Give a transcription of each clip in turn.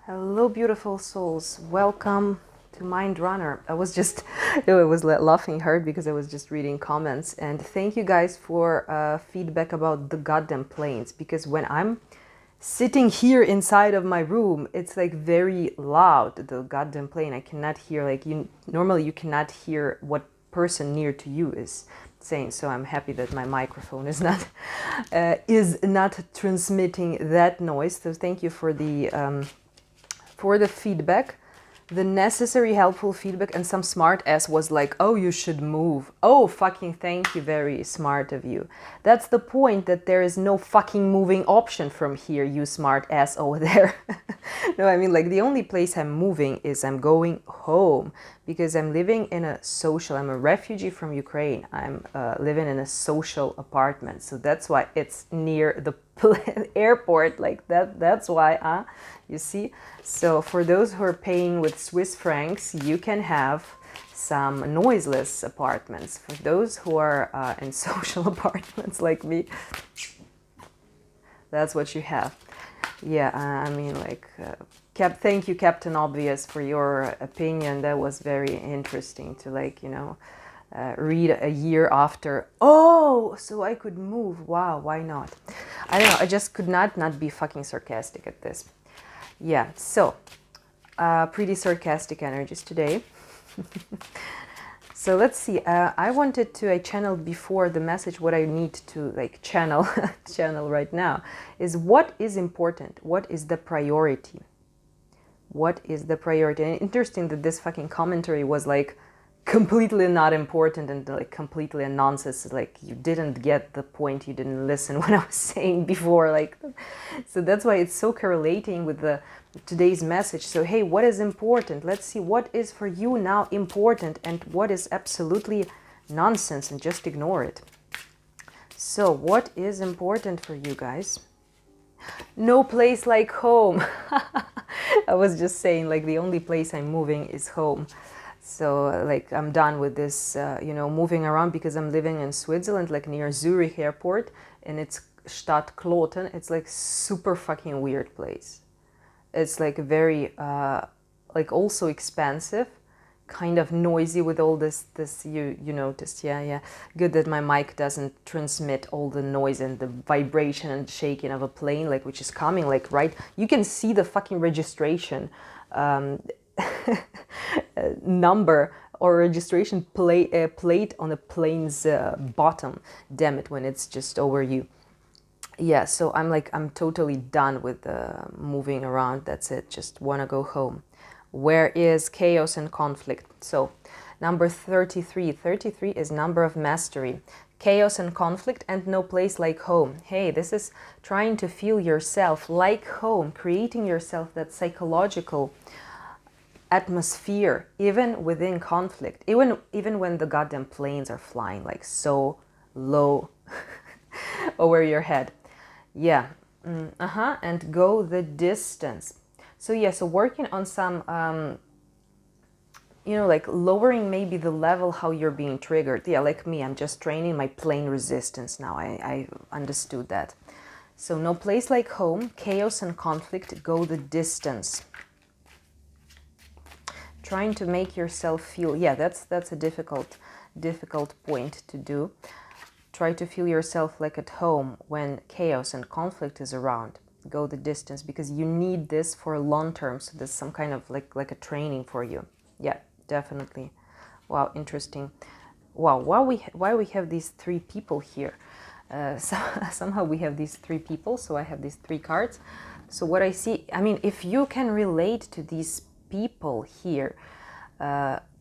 Hello, beautiful souls. Welcome to Mind Runner. I was laughing hard because I was just reading comments. And thank you guys for feedback about the goddamn planes. Because when I'm sitting here inside of my room, it's like very loud, the goddamn plane. I cannot hear, normally you cannot hear what person near to you is saying. So I'm happy that my microphone is not transmitting that noise. So thank you for the feedback, the necessary helpful feedback. And some smart ass was like, oh, you should move. Oh, fucking thank you, very smart of you. That's the point, that there is no fucking moving option from here, you smart ass over there. No, I mean, like, the only place I'm moving is I'm going home, because I'm living in I'm a refugee from Ukraine. I'm living in a social apartment, so that's why it's near the airport, like that's why, you see. So for those who are paying with Swiss francs, you can have some noiseless apartments. For those who are in social apartments like me, that's what you have. Yeah, I mean, like, thank you, Captain Obvious, for your opinion. That was very interesting to, like, read a year after. Oh, so I could move. Wow, why not? I don't know. I just could not be fucking sarcastic at this. Yeah, so pretty sarcastic energies today. So let's see. I channeled before the message. What I need to like channel right now is what is important. What is the priority? What is the priority? And interesting that this fucking commentary was like completely not important and like completely a nonsense. Like, you didn't get the point. You didn't listen what I was saying before. Like, so that's why it's so correlating with today's message. So hey, what is important? Let's see what is for you now important and what is absolutely nonsense, and just ignore it. So what is important for you guys? No place like home. I was just saying, like, the only place I'm moving is home. So like, I'm done with this moving around, because I'm living in Switzerland, like near Zurich airport, and it's Stadt Kloten. It's like super fucking weird place. It's like very like also expensive, kind of noisy with all this you noticed. Yeah, good that my mic doesn't transmit all the noise and the vibration and shaking of a plane, like, which is coming, like, right, you can see the fucking registration number or registration plate on the plane's bottom, damn it, when it's just over you. Yeah, so I'm totally done with moving around. That's it. Just want to go home. Where is chaos and conflict? So number 33. 33 is number of mastery. Chaos and conflict and no place like home. Hey, this is trying to feel yourself like home, creating yourself that psychological atmosphere, even within conflict, even when the goddamn planes are flying like so low over your head. Yeah, and go the distance. So yeah, so working on some, like lowering maybe the level how you're being triggered. Yeah, like me, I'm just training my plane resistance now. I understood that. So no place like home, chaos and conflict, go the distance. Trying to make yourself feel, yeah, that's a difficult point to do. Try to feel yourself like at home when chaos and conflict is around. Go the distance, because you need this for long term. So there's some kind of like a training for you. Yeah, definitely. Wow, interesting. Wow, why we have these three people here? Somehow we have these three people. So I have these three cards. So what I see, I mean, if you can relate to these people here,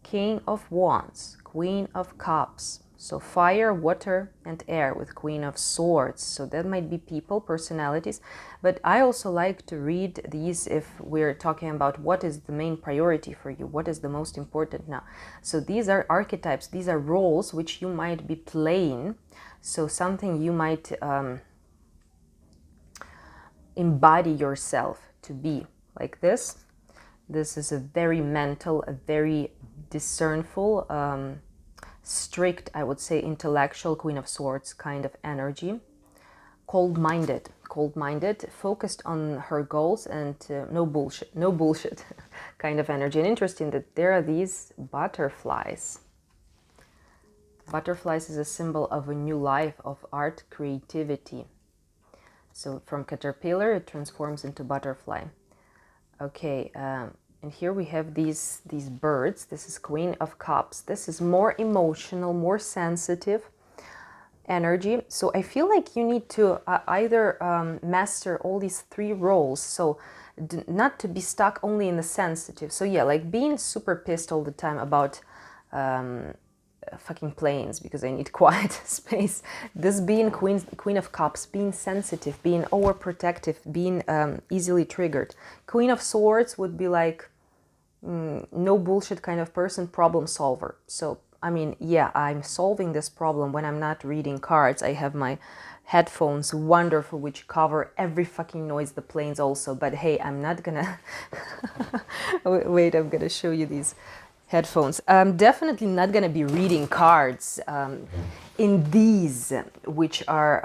King of Wands, Queen of Cups. So fire, water, and air with Queen of Swords. So that might be people, personalities. But I also like to read these if we're talking about what is the main priority for you, what is the most important now. So these are archetypes, these are roles which you might be playing. So something you might embody yourself to be, like this. This is a very mental, a very discernful, strict, I would say, intellectual Queen of Swords kind of energy. cold-minded, focused on her goals, and no bullshit kind of energy. And interesting that there are these butterflies. Butterflies is a symbol of a new life, of art, creativity. So from caterpillar, it transforms into butterfly. Okay, and here we have these birds. This is Queen of Cups. This is more emotional, more sensitive energy. So I feel like you need to either master all these three roles. So not to be stuck only in the sensitive. So yeah, like being super pissed all the time about fucking planes because I need quiet space. This being Queen of Cups, being sensitive, being overprotective, being easily triggered. Queen of Swords would be like no bullshit kind of person, problem solver. So I mean, yeah, I'm solving this problem when I'm not reading cards. I have my headphones, wonderful, which cover every fucking noise, the planes also. But hey, I'm not gonna wait, I'm gonna show you these headphones. I'm definitely not gonna be reading cards in these, which are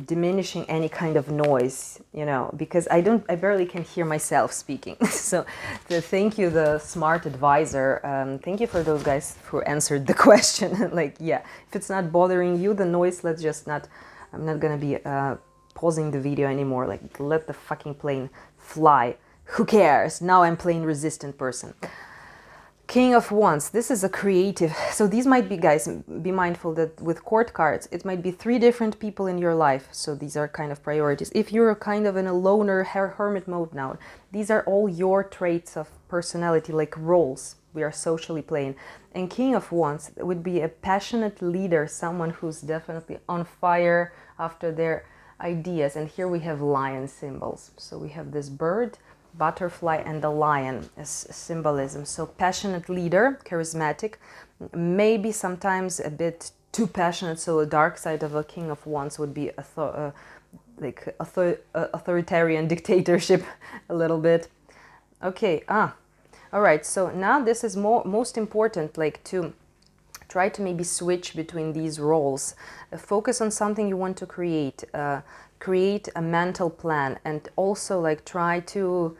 diminishing any kind of noise, you know, because I barely can hear myself speaking. So thank you, the smart advisor. Thank you for those guys who answered the question. Like, yeah, if it's not bothering you, the noise, let's just not, I'm not gonna be pausing the video anymore. Like, let the fucking plane fly. Who cares? Now I'm plane resistant person. King of Wands, this is a creative, so these might be, guys, be mindful that with court cards, it might be 3 different people in your life, so these are kind of priorities. If you're kind of in a loner hermit mode now, these are all your traits of personality, like roles we are socially playing. And King of Wands would be a passionate leader, someone who's definitely on fire after their ideas. And here we have lion symbols, so we have this bird, butterfly, and the lion as symbolism. So passionate leader, charismatic, maybe sometimes a bit too passionate. So a dark side of a King of Wands would be authoritarian dictatorship a little bit. Okay, all right, so now this is most important, like to try to maybe switch between these roles, focus on something you want to create, create a mental plan, and also like try to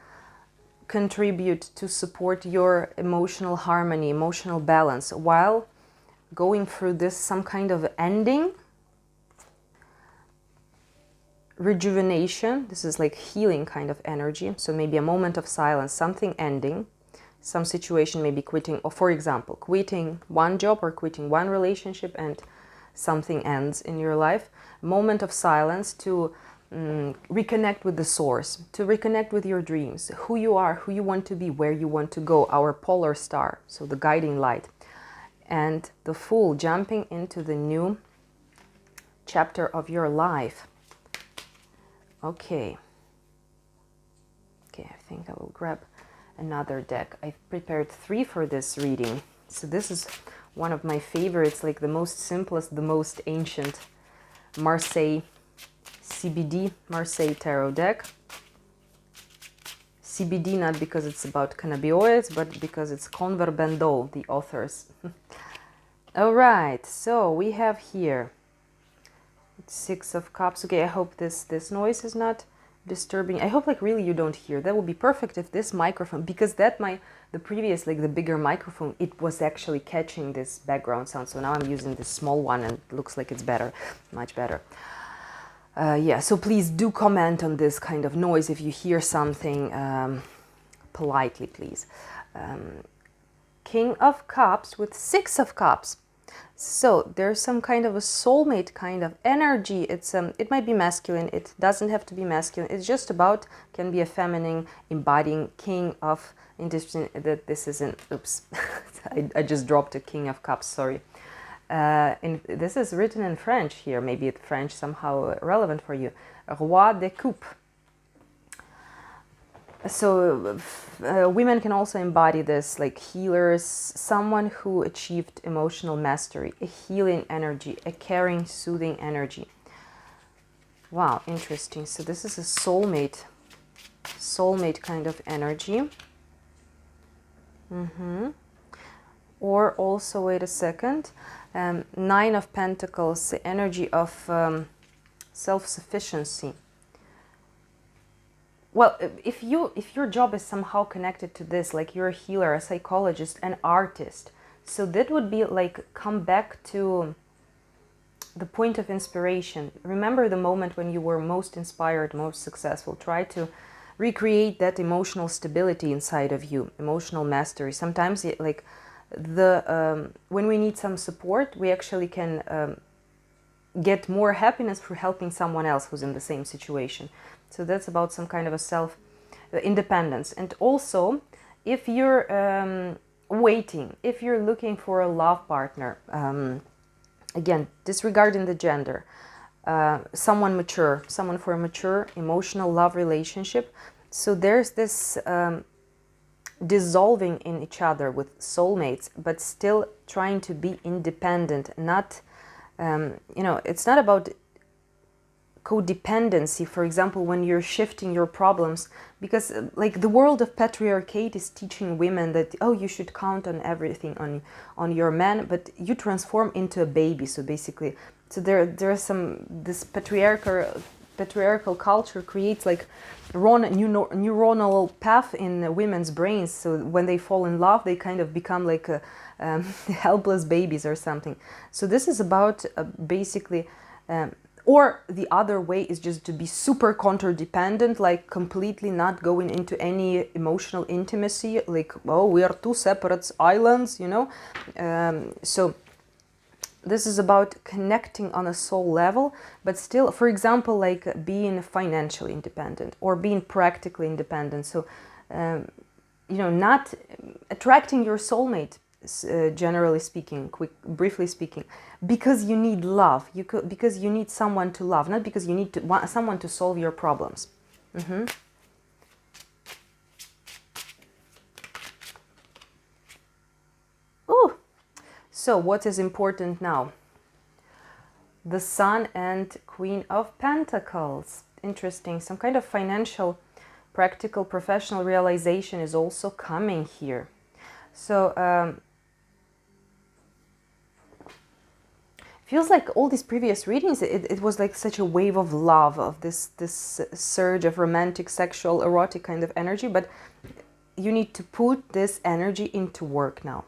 contribute to support your emotional harmony, emotional balance while going through this some kind of ending, rejuvenation. This is like healing kind of energy. So maybe a moment of silence, something ending, some situation, maybe quitting, or for example, quitting one job or quitting one relationship and something ends in your life. Moment of silence to reconnect with the source, to reconnect with your dreams, who you are, who you want to be, where you want to go, our polar star, so the guiding light. And the Fool, jumping into the new chapter of your life. Okay, I think I will grab another deck. I've prepared 3 for this reading. So this is one of my favorites, like the most simplest, the most ancient Marseille CBD Marseille Tarot deck. CBD not because it's about cannabinoids, but because it's Conver Bendo, the authors. All right, so we have here 6 of Cups. Okay, I hope this noise is not disturbing. I hope like really you don't hear. That would be perfect if this microphone, because the previous, like the bigger microphone, it was actually catching this background sound. So now I'm using this small one and it looks like it's better, much better. Yeah, so please do comment on this kind of noise if you hear something, politely, please. King of Cups with 6 of Cups. So there's some kind of a soulmate kind of energy. It's it might be masculine. It doesn't have to be masculine. It's just about, can be a feminine, embodying King of. Interesting that this isn't. Oops, I just dropped a King of Cups. Sorry. This is written in French here. Maybe it's French somehow relevant for you. Roi de Coupe. So women can also embody this, like healers, someone who achieved emotional mastery, a healing energy, a caring, soothing energy. Wow, interesting. So this is a soulmate kind of energy. Or also, wait a second, 9 of Pentacles, the energy of self-sufficiency. Well, if your job is somehow connected to this, like you're a healer, a psychologist, an artist, so that would be like come back to the point of inspiration. Remember the moment when you were most inspired, most successful. Try to recreate that emotional stability inside of you, emotional mastery. Sometimes like when we need some support, we actually can get more happiness through helping someone else who's in the same situation. So that's about some kind of a self independence. And also, if you're waiting, if you're looking for a love partner, again, disregarding the gender, someone mature, someone for a mature emotional love relationship. So there's this dissolving in each other with soulmates, but still trying to be independent. Not, it's not about codependency, for example, when you're shifting your problems, because like the world of patriarchate is teaching women that, oh, you should count on everything on your man, but you transform into a baby. So basically, so there's some, this patriarchal culture creates like neuronal path in women's brains, so when they fall in love they kind of become like helpless babies or something. So this is about basically or the other way is just to be super counter-dependent, like completely not going into any emotional intimacy, like, oh, we are two separate islands, so this is about connecting on a soul level, but still, for example, like being financially independent or being practically independent. So, not attracting your soulmate, generally speaking, briefly speaking, because you need love, because you need someone to love, not because you need someone to solve your problems. Ooh. So what is important now? The Sun and Queen of Pentacles. Interesting. Some kind of financial, practical, professional realization is also coming here. So feels like all these previous readings, it was like such a wave of love, of this surge of romantic, sexual, erotic kind of energy, but you need to put this energy into work now.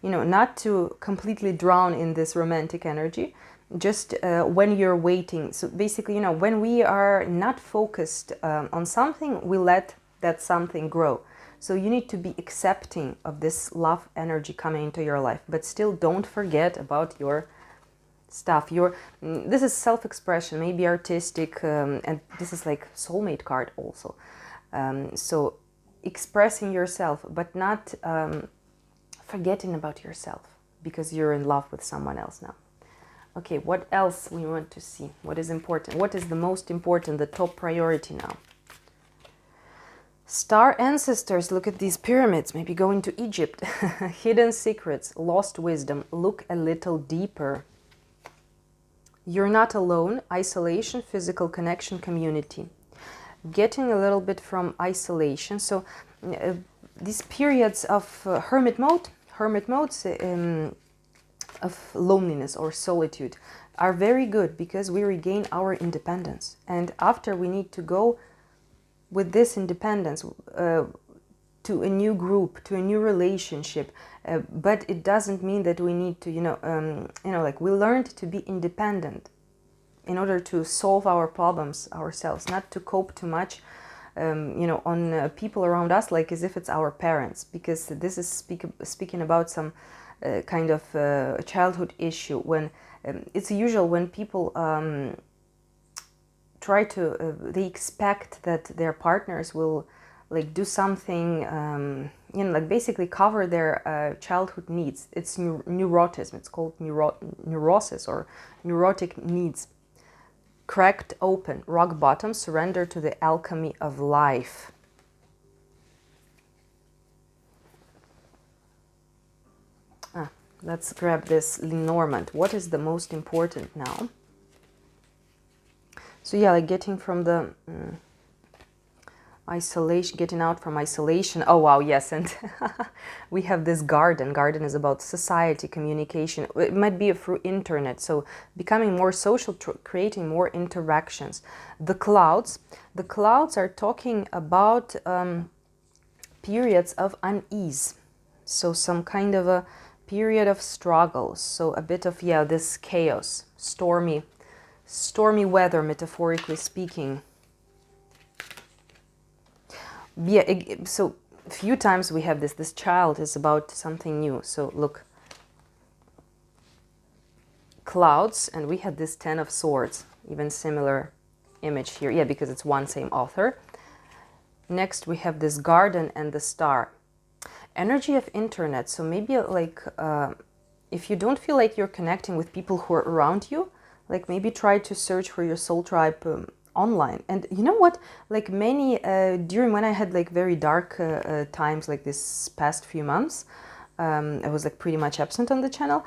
Not to completely drown in this romantic energy, just when you're waiting. So basically, when we are not focused on something, we let that something grow. So you need to be accepting of this love energy coming into your life, but still don't forget about your stuff. This is self-expression, maybe artistic, and this is like soulmate card also. So expressing yourself, but not forgetting about yourself because you're in love with someone else now. Okay, what else we want to see? What is important? What is the most important, the top priority now? Star ancestors, look at these pyramids, maybe going to Egypt. Hidden secrets, lost wisdom, look a little deeper. You're not alone, isolation, physical connection, community. Getting a little bit from isolation. So these periods of hermit modes of loneliness or solitude are very good because we regain our independence. And after we need to go with this independence to a new group, to a new relationship, but it doesn't mean that we need to, like we learned to be independent in order to solve our problems ourselves, not to cope too much, on people around us, like as if it's our parents, because this is speaking about some kind of childhood issue when it's usual when people try to, they expect that their partners will like do something, like basically cover their childhood needs. It's neurotism. It's called neurosis or neurotic needs. Cracked open, rock bottom, surrender to the alchemy of life. Let's grab this Lenormand. What is the most important now? So yeah, like getting from the Isolation, getting out from isolation. Oh wow, yes. And we have this garden. Garden is about society, communication. It might be through internet, so becoming more social, creating more interactions. The clouds are talking about periods of unease, so some kind of a period of struggles, so a bit of, yeah, this chaos, stormy weather, metaphorically speaking. Yeah, so a few times we have this child is about something new. So look, clouds, and we had this 10 of swords, even similar image here. Yeah, because it's one same author. Next we have this garden and the star. Energy of internet. So maybe like if you don't feel like you're connecting with people who are around you, like maybe try to search for your soul tribe online. And you know what, like many during when I had like very dark times, like this past few months, I was like pretty much absent on the channel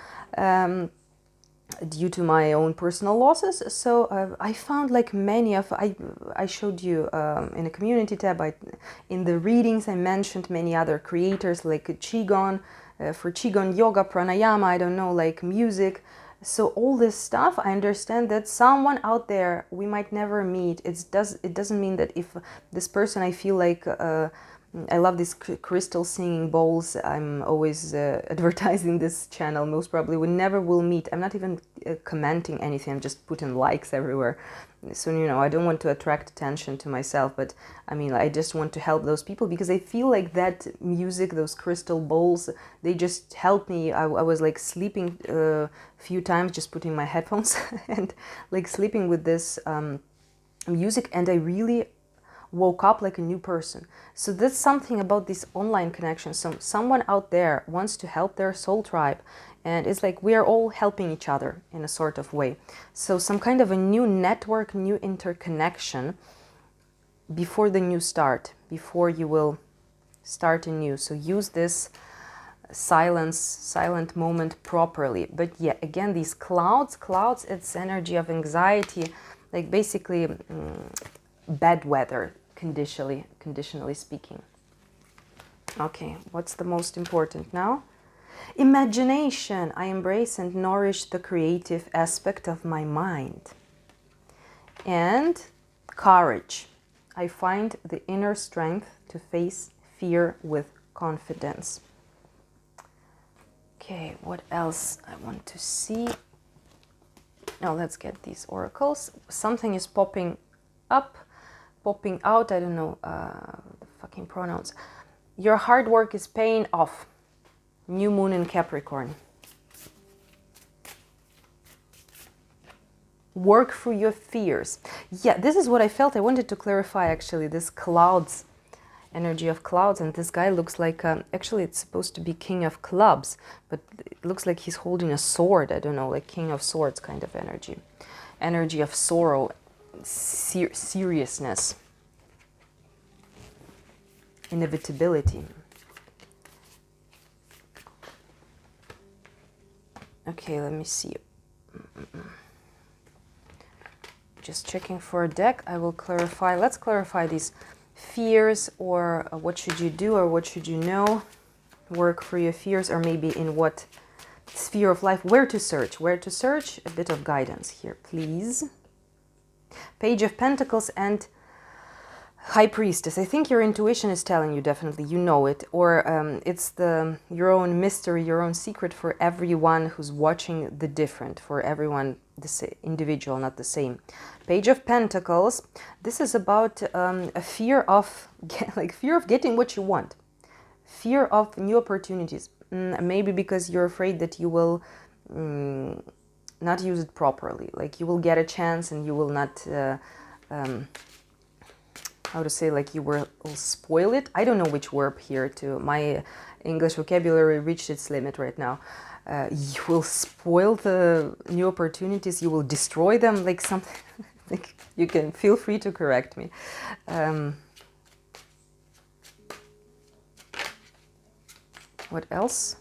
due to my own personal losses. So I found like many of, I showed you in a community tab, in the readings I mentioned many other creators like Qigong, for Qigong, yoga, pranayama, I don't know, like music. So all this stuff, I understand that someone out there we might never meet. It doesn't mean that if this person, I feel like I love these crystal singing bowls. I'm always advertising this channel. Most probably we never will meet. I'm not even commenting anything. I'm just putting likes everywhere. So, you know, I don't want to attract attention to myself, but I mean, I just want to help those people because I feel like that music, those crystal bowls, they just help me. I was like sleeping a few times, just putting my headphones and like sleeping with this music, and I really woke up like a new person. So that's something about this online connection. So someone out there wants to help their soul tribe, and it's like we are all helping each other in a sort of way. So some kind of a new network, new interconnection before the new start, before you will start anew. So use this silent moment properly. But yeah, again, these clouds, it's energy of anxiety, like basically bad weather, conditionally speaking. Okay, what's the most important now? Imagination. I embrace and nourish the creative aspect of my mind. And courage. I find the inner strength to face fear with confidence. Okay, what else I want to see? Now let's get these oracles. Something is popping up, popping out. I don't know the fucking pronouns. Your hard work is paying off. New moon in Capricorn. Work through your fears. Yeah, this is what I felt. I wanted to clarify actually this clouds, energy of clouds. And this guy looks like, actually it's supposed to be King of Clubs, but it looks like he's holding a sword. I don't know, like King of Swords kind of energy. Energy of sorrow, seriousness, inevitability. Okay, let me see. Just checking for a deck. I will clarify. Let's clarify these fears, or what should you do, or what should you know. Work for your fears, or maybe in what sphere of life. Where to search. Where to search. A bit of guidance here, please. Page of Pentacles and High Priestess. I think your intuition is telling you, definitely, you know it, or it's your own mystery, your own secret for everyone who's watching the different, for everyone the individual, not the same. Page of Pentacles. This is about a fear of fear of getting what you want, fear of new opportunities. Maybe because you're afraid that you will not use it properly. Like you will get a chance and you will not. How to say, like you will spoil it. I don't know which verb here to. My English vocabulary reached its limit right now. You will spoil the new opportunities. You will destroy them, like something. Like you can feel free to correct me. What else?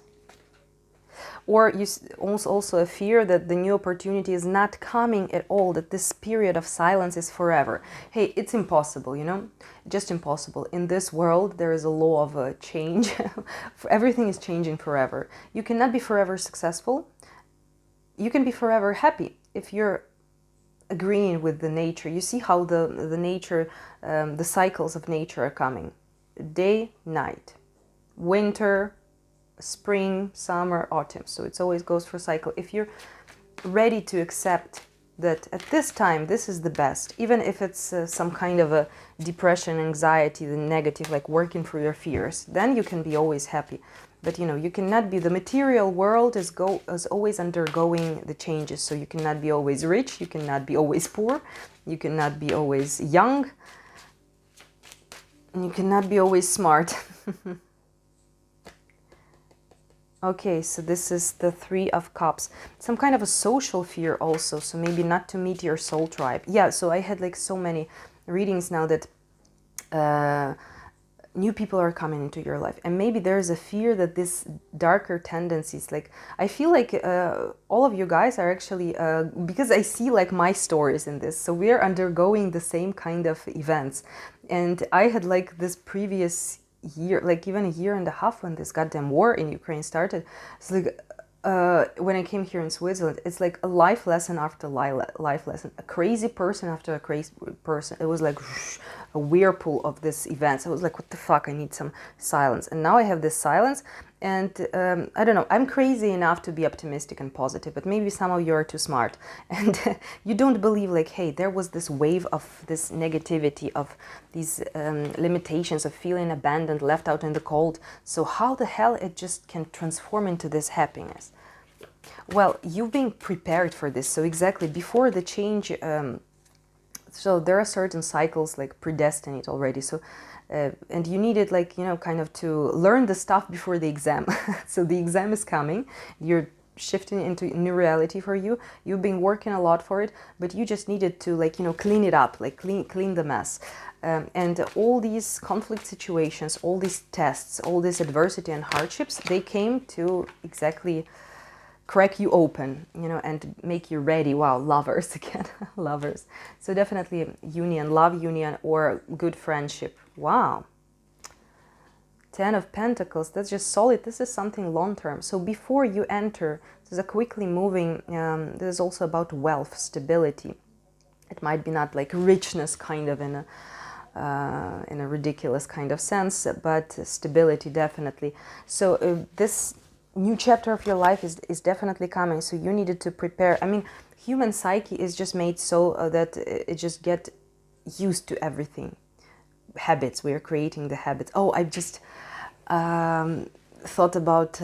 Or you also a fear that the new opportunity is not coming at all, that this period of silence is forever. Hey, it's impossible, you know, just impossible. In this world, there is a law of change. Everything is changing forever. You cannot be forever successful. You can be forever happy if you're agreeing with the nature. You see how the nature, the cycles of nature are coming. Day, night, winter, spring, summer, autumn. So it always goes for cycle. If you're ready to accept that at this time, this is the best, even if it's some kind of a depression, anxiety, the negative, like working through your fears, then you can be always happy. But you know, you cannot be, the material world is always undergoing the changes. So you cannot be always rich, you cannot be always poor, you cannot be always young, and you cannot be always smart. Okay, so this is the Three of Cups. Some kind of a social fear also, so maybe not to meet your soul tribe. Yeah, so I had like so many readings now that new people are coming into your life. And maybe there's a fear that this darker tendencies, like, I feel like all of you guys are actually, because I see like my stories in this, so we're undergoing the same kind of events. And I had like this previous year, like even a year and a half when this goddamn war in Ukraine started. It's like when I came here in Switzerland, it's like a life lesson after life lesson, a crazy person after a crazy person. It was like a whirlpool of this events. I was like, what the fuck, I need some silence. And now I have this silence, and I don't know, I'm crazy enough to be optimistic and positive, but maybe some of you are too smart and you don't believe like, hey, there was this wave of this negativity, of these limitations, of feeling abandoned, left out in the cold. So how the hell it just can transform into this happiness? Well, you've been prepared for this. So exactly before the change, so there are certain cycles like predestined already. So and you needed, like, you know, kind of to learn the stuff before the exam. So the exam is coming, you're shifting into a new reality for you. You've been working a lot for it, but you just needed to, like, you know, clean it up, like clean the mess. And all these conflict situations, all these tests, all this adversity and hardships, they came to exactly crack you open, you know, and make you ready. Wow, lovers again, lovers. So definitely union, love union, or good friendship. Wow. 10 of Pentacles, that's just solid. This is something long-term. So before you enter, this is a quickly moving, this is also about wealth, stability. It might be not like richness kind of in a ridiculous kind of sense, but stability definitely. So this new chapter of your life is definitely coming. So you needed to prepare. I mean, human psyche is just made so that it just get used to everything. Habits, we are creating the habits. Oh, I just thought about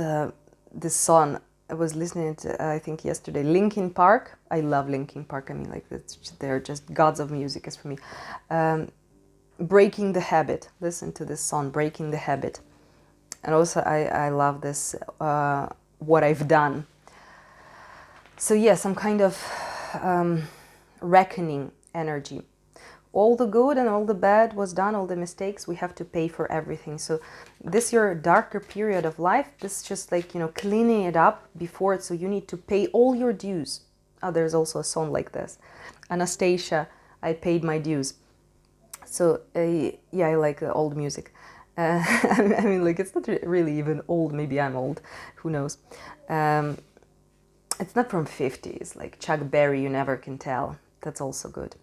this song. I was listening to, I think yesterday, Linkin Park. I love Linkin Park. I mean, like, they're just gods of music as for me. Breaking the Habit. Listen to this song, Breaking the Habit. And also I love this, What I've Done. So yeah, some kind of reckoning energy. All the good and all the bad was done, all the mistakes, we have to pay for everything. So this your darker period of life, this just like, you know, cleaning it up before it. So you need to pay all your dues. Oh, there's also a song like this. Anastasia, I paid my dues. So yeah, I like old music. I mean, like, it's not really even old. Maybe I'm old. Who knows? It's not from 50s, like Chuck Berry, You Never Can Tell. That's also good.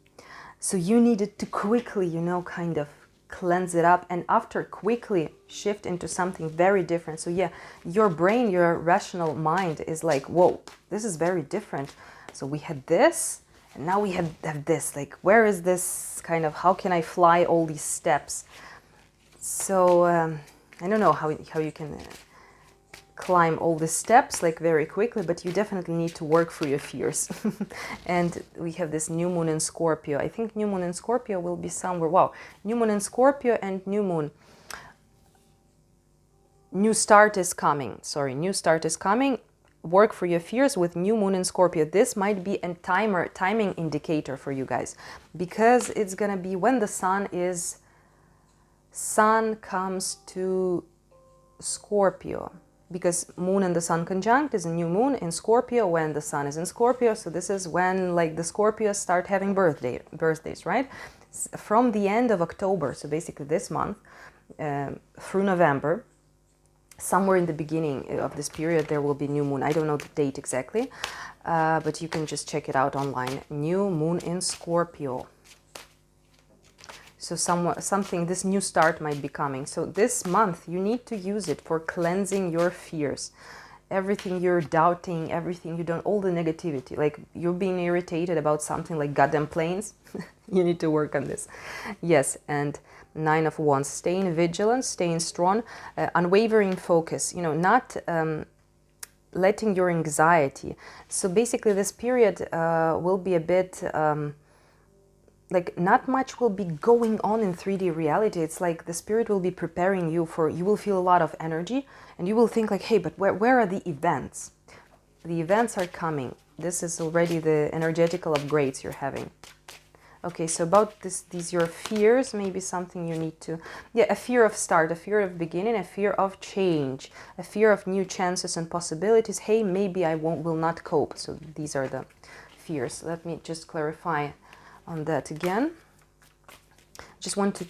So you needed to quickly, you know, kind of cleanse it up, and after quickly shift into something very different. So yeah, your brain, your rational mind is like, whoa, this is very different. So we had this, and now we have this. Like, where is this kind of, how can I fly all these steps? So I don't know how you can climb all the steps like very quickly, but you definitely need to work through your fears. And we have this new moon in Scorpio. I think new moon in Scorpio will be somewhere. Wow, new moon in Scorpio and new moon. New start is coming. Sorry, new start is coming. Work for your fears with new moon in Scorpio. This might be a timing indicator for you guys, because it's gonna be when the sun comes to Scorpio. because moon and the sun conjunct is a new moon in Scorpio when the sun is in Scorpio. So this is when like the Scorpios start having birthdays, right? From the end of October, so basically this month, through November, somewhere in the beginning of this period, there will be new moon. I don't know the date exactly, but you can just check it out online. New moon in Scorpio. So something, this new start might be coming. So this month, you need to use it for cleansing your fears. Everything you're doubting, everything you don't, all the negativity. Like you're being irritated about something like goddamn planes. You need to work on this. Yes, and Nine of Wands. Staying vigilant, staying strong, unwavering focus. You know, not letting your anxiety. So basically this period will be a bit... like not much will be going on in 3D reality. It's like the spirit will be preparing you for, you will feel a lot of energy and you will think like, hey, but where are the events? The events are coming. This is already the energetical upgrades you're having. Okay, so about these your fears, maybe something you need to, yeah, a fear of start, a fear of beginning, a fear of change, a fear of new chances and possibilities. Hey, maybe I will not cope. So these are the fears. Let me just clarify on that again. Just wanted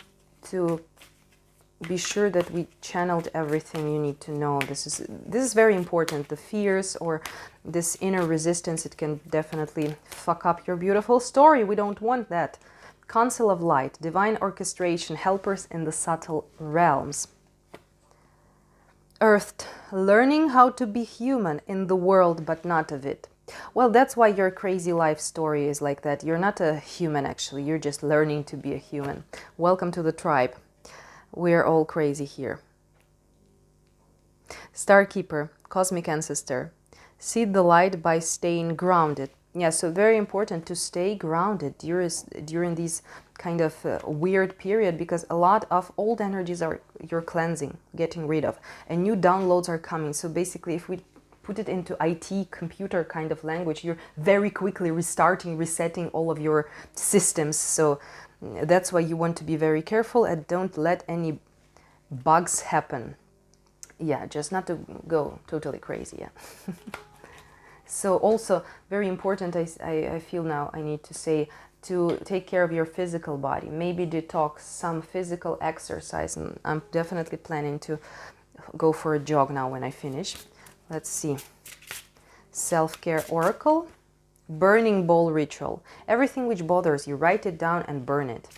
to be sure that we channeled everything you need to know. This is very important. The fears or this inner resistance, it can definitely fuck up your beautiful story. We don't want that. Council of Light, divine orchestration, helpers in the subtle realms. Earth, learning how to be human in the world but not of it. Well, that's why your crazy life story is like that. You're not a human, actually. You're just learning to be a human. Welcome to the tribe. We're all crazy here. Starkeeper, cosmic ancestor. See the light by staying grounded. Yeah, so very important to stay grounded during these kind of weird period, because a lot of old energies you're cleansing, getting rid of, and new downloads are coming. So basically, if we put it into IT computer kind of language, you're very quickly restarting, resetting all of your systems. So that's why you want to be very careful and don't let any bugs happen. Yeah, just not to go totally crazy. Yeah. So also very important, I feel now I need to say, to take care of your physical body. Maybe detox, some physical exercise. And I'm definitely planning to go for a jog now when I finish. Let's see. Self-care oracle, burning bowl ritual. Everything which bothers you, write it down and burn it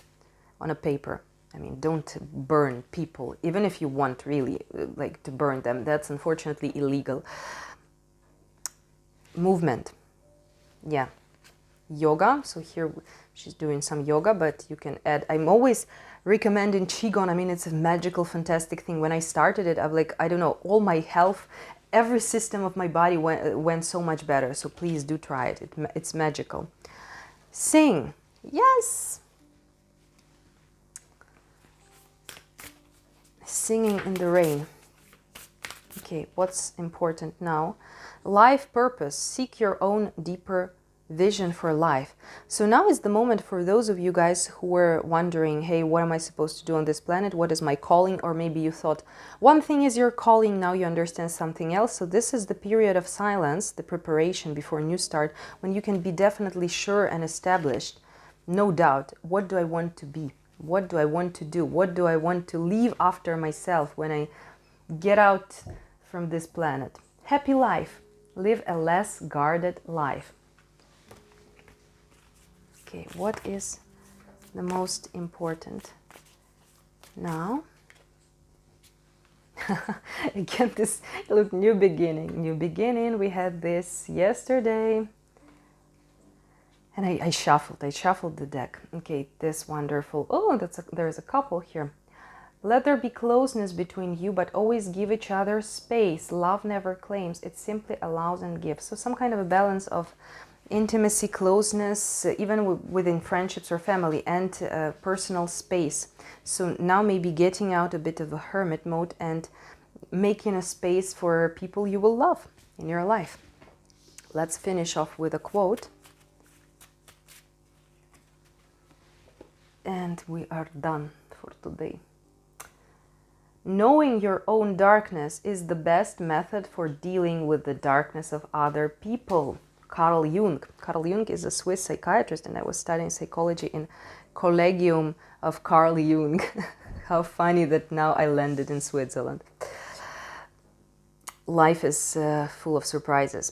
on a paper. I mean, don't burn people, even if you want really like to burn them. That's unfortunately illegal. Movement. Yeah. Yoga. So here she's doing some yoga, but you can add, I'm always recommending Qigong. I mean, it's a magical, fantastic thing. When I started it, I'm like, I don't know, all my health, every system of my body went so much better. So please do try it. It's magical. Sing. Yes. Singing in the rain. Okay, what's important now? Life purpose. Seek your own deeper vision for life. So now is the moment for those of you guys who were wondering, hey, what am I supposed to do on this planet? What is my calling? Or maybe you thought one thing is your calling, now you understand something else. So this is the period of silence, the preparation before a new start, when you can be definitely sure and established, no doubt, what do I want to be? What do I want to do? What do I want to leave after myself when I get out from this planet? Happy life. Live a less guarded life. Okay, what is the most important now? Again, this, look, new beginning. New beginning, we had this yesterday. And I shuffled the deck. Okay, this wonderful, oh, there's a couple here. Let there be closeness between you, but always give each other space. Love never claims, it simply allows and gives. So some kind of a balance of intimacy, closeness, even within friendships or family, and personal space. So now maybe getting out a bit of a hermit mode and making a space for people you will love in your life. Let's finish off with a quote. And we are done for today. Knowing your own darkness is the best method for dealing with the darkness of other people. Carl Jung. Carl Jung is a Swiss psychiatrist, and I was studying psychology in Collegium of Carl Jung. How funny that now I landed in Switzerland. Life is full of surprises.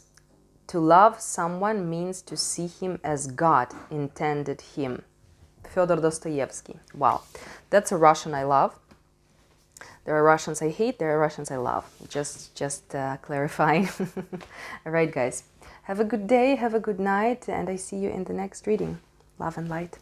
To love someone means to see him as God intended him. Fyodor Dostoevsky. Wow, that's a Russian I love. There are Russians I hate, there are Russians I love. Just clarifying. All right, guys. Have a good day, have a good night, and I see you in the next reading. Love and light.